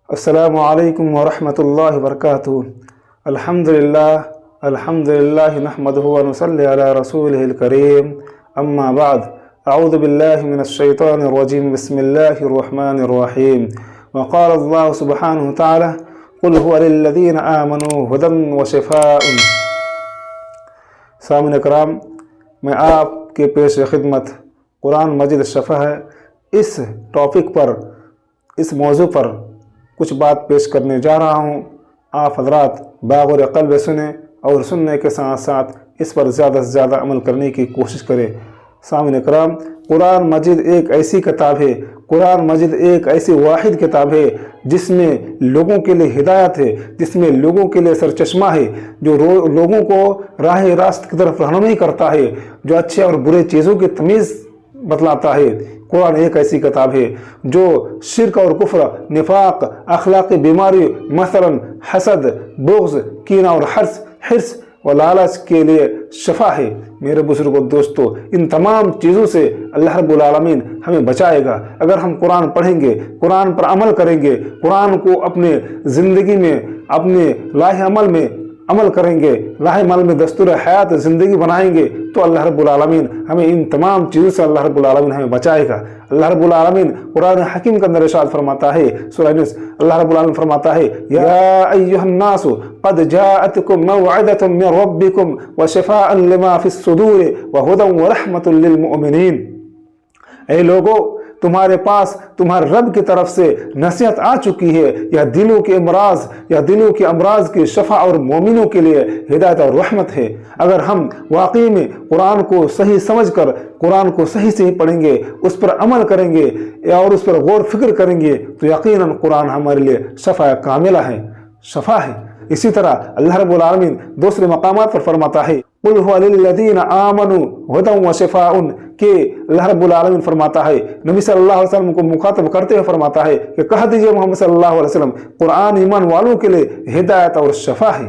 السلام علیکم ورحمۃ اللہ وبرکاتہ۔ الحمدللہ نحمدہ ونصلی علی رسولہ الکریم، اما بعد، اعوذ باللہ من الشیطان الرجیم، بسم اللہ الرحمن الرحیم۔ وقال اللہ سبحانہ تعالی قل هو للذین آمنوا ھدی وشفاء۔ سامعین کرام، میں آپ کے پیش خدمت قرآن مجید شفا ہے اس ٹاپک پر، اس موضوع پر کچھ بات پیش کرنے جا رہا ہوں۔ آپ حضرات باغور قلب سنیں اور سننے کے ساتھ ساتھ اس پر زیادہ سے زیادہ عمل کرنے کی کوشش کریں۔ سامعین کرام، قرآن مجید ایک ایسی کتاب ہے، قرآن مجید ایک ایسی واحد کتاب ہے جس میں لوگوں کے لیے ہدایت ہے، جس میں لوگوں کے لیے سرچشمہ ہے، جو لوگوں کو راہ راست کی طرف رہنمائی کرتا ہے، جو اچھے اور برے چیزوں کی تمیز بتلاتا ہے۔ قرآن ایک ایسی کتاب ہے جو شرک اور کفر، نفاق، اخلاقی بیماری مثلا حسد، بغض، کینہ اور حرص و لالچ کے لیے شفا ہے۔ میرے بزرگوں دوستو، ان تمام چیزوں سے اللہ رب العالمین ہمیں بچائے گا اگر ہم قرآن پڑھیں گے، قرآن پر عمل کریں گے، قرآن کو اپنے زندگی میں، اپنے لاہ عمل میں عمل کریں گے، لاہ عمل میں دستور حیات زندگی بنائیں گے، تو اللہ رب العالمین ہمیں ان تمام چیزوں سے اللہ رب العالمین ہمیں بچائے گا۔ اللہ رب العالمین قرآن حکیم کے اندر ارشاد فرماتا ہے، سورہ نس، اللہ رب العالمین فرماتا ہے یا ایھا الناس قد جاءتکم موعظۃ من ربکم وشفاء لما فی الصدور وہدی ورحمۃ للمؤمنین۔ اے لوگو، تمہارے پاس تمہارے رب کی طرف سے نصیحت آ چکی ہے، یا دلوں کے امراض کی شفا اور مومنوں کے لیے ہدایت اور رحمت ہے۔ اگر ہم واقعی میں قرآن کو صحیح سمجھ کر قرآن کو صحیح پڑھیں گے، اس پر عمل کریں گے اور اس پر غور فکر کریں گے، تو یقیناً قرآن ہمارے لیے شفا کاملہ ہے، شفا ہے۔ اسی طرح اللہ رب العالمین دوسرے مقامات پر فرماتا ہے قل هو للذین آمنوا ھدی وشفاء، کہ اللہ رب العالمین فرماتا ہے، نبی صلی اللہ علیہ وسلم کو مخاطب کرتے ہوئے فرماتا ہے کہ کہہ دیجئے محمد صلی اللہ علیہ وسلم، قرآن ایمان والوں کے لیے ہدایت اور شفا ہے۔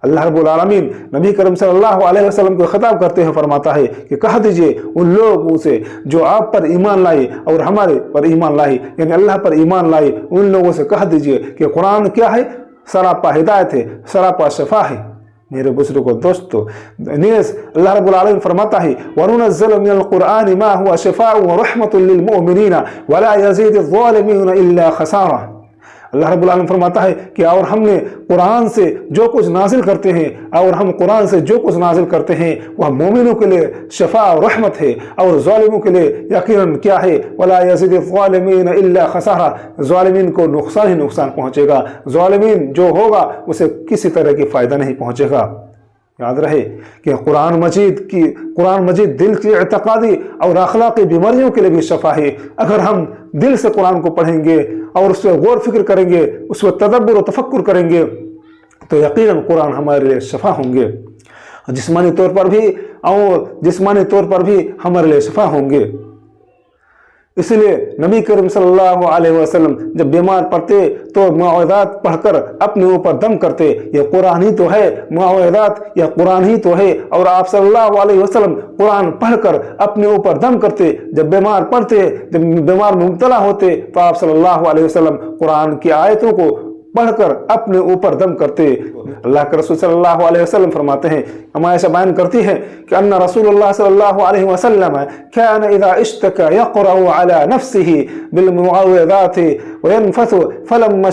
اللہ رب العالمین نبی کریم صلی اللہ علیہ وسلم کو خطاب کرتے ہوئے فرماتا ہے کہ کہہ دیجئے ان لوگوں سے جو آپ پر ایمان لائے اور ہمارے پر ایمان لائے، یعنی اللہ پر ایمان لائے، ان لوگوں سے کہہ دیجئے کہ قرآن کیا ہے؟ سراپا ہدایت ہے، سراپا شفا ہے۔ میرے بزرگوں دوستو، نیز اللہ رب العالمین فرماتا ہے وَنُنَزِّلُ مِنَ الْقُرْآنِ مَا هُوَ شِفَاءٌ وَرَحْمَةٌ لِّلْمُؤْمِنِينَ وَلَا يَزِيدُ الظَّالِمِينَ إِلَّا خَسَارًا۔ اللہ رب العالمین فرماتا ہے کہ اور ہم نے قرآن سے جو کچھ نازل کرتے ہیں، اور ہم قرآن سے جو کچھ نازل کرتے ہیں وہ مومنوں کے لیے شفا اور رحمت ہے، اور ظالموں کے لیے یقیناً کیا ہے؟ وَلَا يَزِيدُ الظَّالِمِينَ إِلَّا خَسَارًا۔ ظالمین کو نقصان ہی نقصان پہنچے گا، ظالمین جو ہوگا اسے کسی طرح کی فائدہ نہیں پہنچے گا۔ یاد رہے کہ قرآن مجید دل کی اعتقادی اور اخلاقی بیماریوں کے لیے بھی شفا ہے۔ اگر ہم دل سے قرآن کو پڑھیں گے اور اس پہ غور فکر کریں گے، اس پہ تدبر و تفکر کریں گے، تو یقیناً قرآن ہمارے لیے شفا ہوں گے، جسمانی طور پر بھی ہمارے لیے شفا ہوں گے۔ اس لیے نبی کریم صلی اللہ علیہ وسلم جب بیمار پڑتے تو معوذات پڑھ کر اپنے اوپر دم کرتے، یہ قرآن ہی تو ہے، معوذات یہ قرآن ہی تو ہے، اور آپ صلی اللہ علیہ وسلم قرآن پڑھ کر اپنے اوپر دم کرتے۔ جب بیمار پڑتے، جب بیمار میں مبتلا ہوتے، تو آپ صلی اللہ علیہ وسلم قرآن کی آیتوں کو پڑھ کر اپنے اوپر دم کرتے۔ اللہ کے رسول صلی اللہ علیہ وسلم فرماتے ہیں، عائشہ بیان کرتی ہے کہ ان رسول اللہ صلی اللہ علیہ وسلم كان اذا اشتكى يقرأ على نفسه بالمعوذات وينفث فلما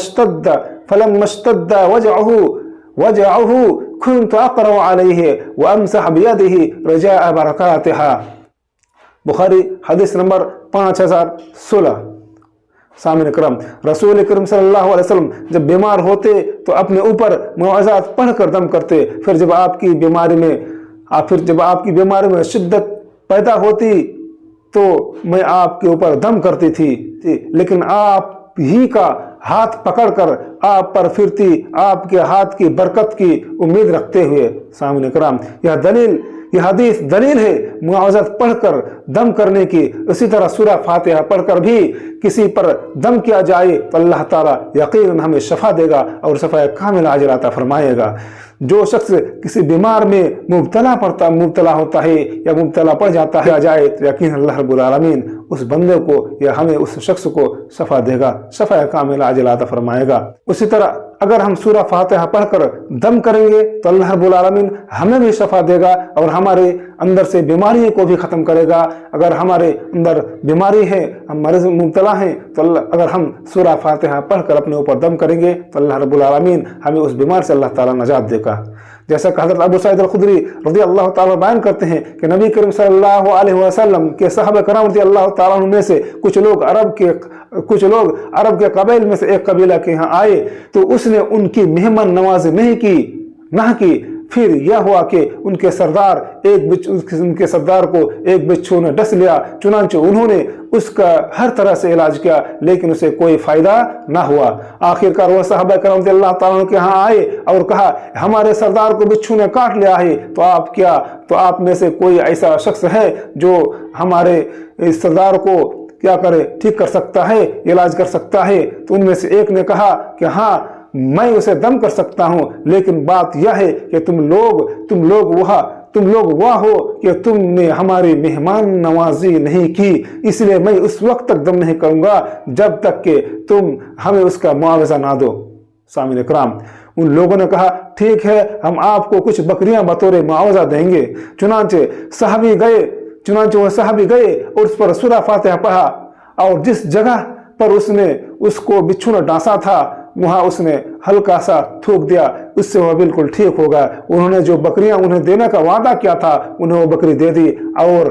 اشتد وجعه كنت اقرأ عليه وامسح بيده رجاء بركاتها۔ بخاری حدیث نمبر 5016۔ سامعین کرام، رسول کریم صلی اللہ علیہ وسلم جب بیمار ہوتے تو اپنے اوپر معوذات پڑھ کر دم کرتے۔ پھر جب آپ کی بیماری میں شدت پیدا ہوتی تو میں آپ کے اوپر دم کرتی تھی، لیکن آپ ہی کا ہاتھ پکڑ کر آپ پر پھرتی، آپ کے ہاتھ کی برکت کی امید رکھتے ہوئے۔ سامعین کرام، یہ دلیل यह हदीस दलील है मुआवज़त पढ़कर दम करने की। इसी तरह सूरह फातिहा पढ़कर भी किसी पर दम किया जाए तो अल्लाह ताला यकीनन हमें शफा देगा और शफा कामिल अजर अता फरमाएगा। जो शख्स किसी बीमार में मुब्तला होता है या मुब्तला पड़ जाता है जाए तो यकीन अल्लाह रब्बुल आलमीन उस बंदे को या हमें उस शख्स को शफा देगा, शफा कामिल अजर अता फरमाएगा। उसी तरह अगर हम सूरह फातिहा पढ़कर दम करेंगे तो अल्लाह रब्बुल आलमीन हमें भी शफा देगा और हमारे अंदर से बीमारियों को भी ख़त्म करेगा। अगर हमारे अंदर बीमारी है, हम मरीज मुब्तला हैं, तो अगर हम सूरह फातिहा पढ़कर अपने ऊपर दम करेंगे तो अल्लाह रब्बुल आलमीन हमें उस बीमार से अल्लाह ताला नजात देगा। जैसा कि हज़रत अबू सईद अल-खुदरी रज़ी अल्लाह ताला बयान करते हैं कि नबी करीम सल्लल्लाहु अलैहि वसल्लम के सहाबा कराम रज़ी अल्लाह ताला में से कुछ लोग अरब के कबीले में से एक कबीला के यहाँ आए तो उसने उनकी मेहमान नवाजी नहीं की। फिर यह हुआ कि उनके सरदार को एक बिच्छू ने डस लिया। चुनांचे उन्होंने उसका हर तरह से इलाज किया लेकिन उसे कोई फायदा ना हुआ। आखिरकार वह सहाबा करम अल्लाह ताला के यहाँ आए और कहा हमारे सरदार को बिच्छू ने काट लिया है, तो आप में से कोई ऐसा शख्स है जो हमारे इस सरदार को क्या करे, ठीक कर सकता है, इलाज कर सकता है। तो उनमें से एक ने कहा कि हाँ मैं उसे दम कर सकता हूं, लेकिन बात यह है कि तुम लोग वह हो कि तुमने हमारी मेहमान नवाजी नहीं की, इसलिए मैं उस वक्त तक दम नहीं करूंगा जब तक कि तुम हमें उसका मुआवजा ना दो। सामीन इकराम, उन लोगों ने कहा ठीक है, हम आपको कुछ बकरियां बतौर मुआवजा देंगे। चुनांचे वह सहाबी गए और उस पर सूरह फातिहा पढ़ा और जिस जगह पर उसको बिच्छू ने डांसा था वहां उसने हल्का सा थूक दिया, उससे वह बिल्कुल ठीक होगा। उन्होंने जो बकरियां उन्हें देने का वादा किया था उन्हें वो बकरी दे दी और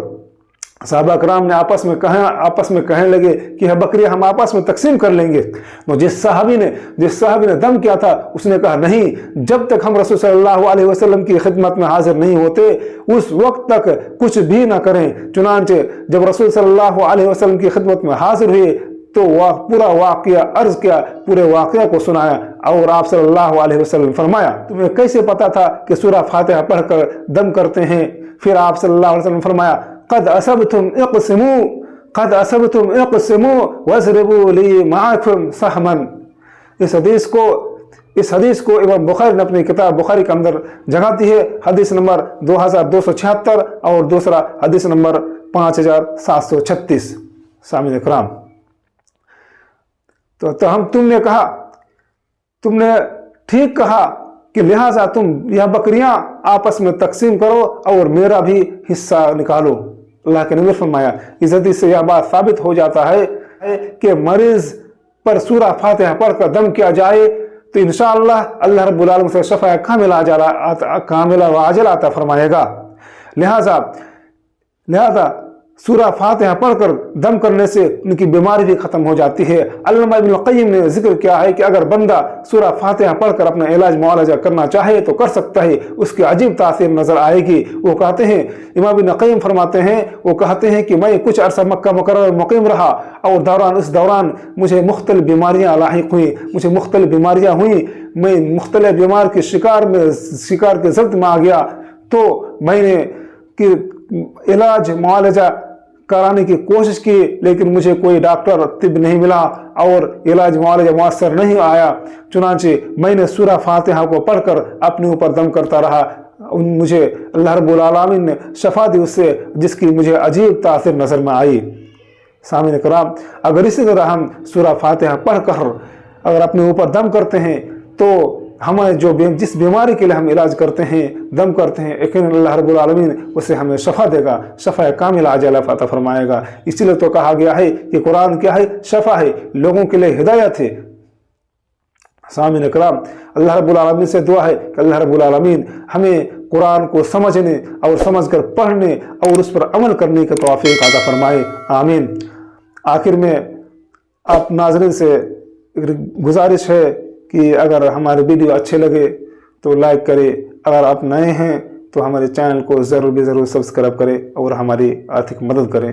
सहाबा कराम ने आपस में कहने लगे कि यह बकरियां हम आपस में तकसीम कर लेंगे। तो जिस सहाबी ने दम किया था उसने कहा नहीं, जब तक हम रसूल सल्लल्लाहु अलैहि वसल्लम की खिदमत में हाजिर नहीं होते उस वक्त तक कुछ भी ना करें। चुनांचे जब रसूल सल्लल्लाहु अलैहि वसल्लम की खिदमत में हाजिर हुए तो वह पूरा वाक़या अर्ज किया, पूरे वाक़या को सुनाया और आप सल्लल्लाहु अलैहि वसल्लम फरमाया तुम्हें कैसे पता था कि सूरह फातिहा पढ़कर दम करते हैं? फिर आप सल्लल्लाहु अलैहि वसल्लम फरमाया क़द असबतुम इक़सिमू वज़रिबू ली माअकुम सहमन। इस हदीस को इमाम बुखारी ने अपनी किताब बुखारी के अंदर जगह दी है, हदीस नंबर 2276 और दूसरा हदीस नंबर 5736। सामीन इकराम, तो तुमने ठीक कहा कि लिहाजा तुम यह बकरियां आपस में तकसीम करो और मेरा भी हिस्सा निकालो। अल्लाह के नबी फरमाया इस हदीस से यह बात साबित हो जाता है कि मरीज पर सूरह फातिहा पढ़कर दम किया जाए तो इंशाअल्लाह अल्लाह रब्बुल आलमीन से शफा कामिला व आजिला अता फरमाएगा। लिहाजा सूरह फातिहा पढ़कर दम करने से उनकी बीमारी भी खत्म हो जाती है। अल्लामा इब्नुल क़य्यिम ने जिक्र किया है कि अगर बंदा सूरह फातिहा पढ़कर अपना इलाज मुआलजा करना चाहे तो कर सकता है, उसकी अजीब तासीर नजर आएगी। वो कहते हैं, इमाम इब्नुल क़य्यिम फरमाते हैं कि मैं कुछ अरसा मक्का मुकर्रमा मुक़ीम रहा और इस दौरान मुझे मुख्तलिफ बीमारियाँ लाहिक हुई, मैं मुख्तलिफ बीमार के शिकार के ज़ब्त में आ गया। तो मैंने इलाज मुआलजा कराने की कोशिश की लेकिन मुझे कोई डॉक्टर तिब नहीं मिला और इलाज मुआलजा मुअस्सर नहीं आया। चुनांचे मैंने सूरह फातिहा को पढ़कर अपने ऊपर दम करता रहा। मुझे अल्लाह रब्बुल आलमीन ने शफा दी उससे जिसकी मुझे अजीब तासीर नज़र में आई। सामीन इकराम, अगर इसी तरह हम सूरह फातिहा पढ़कर अगर अपने ऊपर दम करते हैं तो हमें जिस बीमारी के लिए हम इलाज करते हैं, दम करते हैं, यकीनन अल्लाह रब्बुल आलमीन उसे हमें शफा देगा, शफा कामिला अजला अता फरमाएगा। इसलिए तो कहा गया है कि कुरान क्या है, शफा है, लोगों के लिए हिदायत है। सामीन इकराम, अल्लाह रब्बुल आलमीन से दुआ है कि अल्लाह रब्बुल आलमीन हमें कुरान को समझने और समझकर पढ़ने और उस पर अमल करने की तौफीक अता फरमाए, आमीन। आखिर में आप नाज़रीन से गुजारिश है कि अगर हमारे वीडियो अच्छे लगे तो लाइक करें, अगर आप नए हैं तो हमारे चैनल को ज़रूर सब्सक्राइब करें और हमारी आर्थिक मदद करें।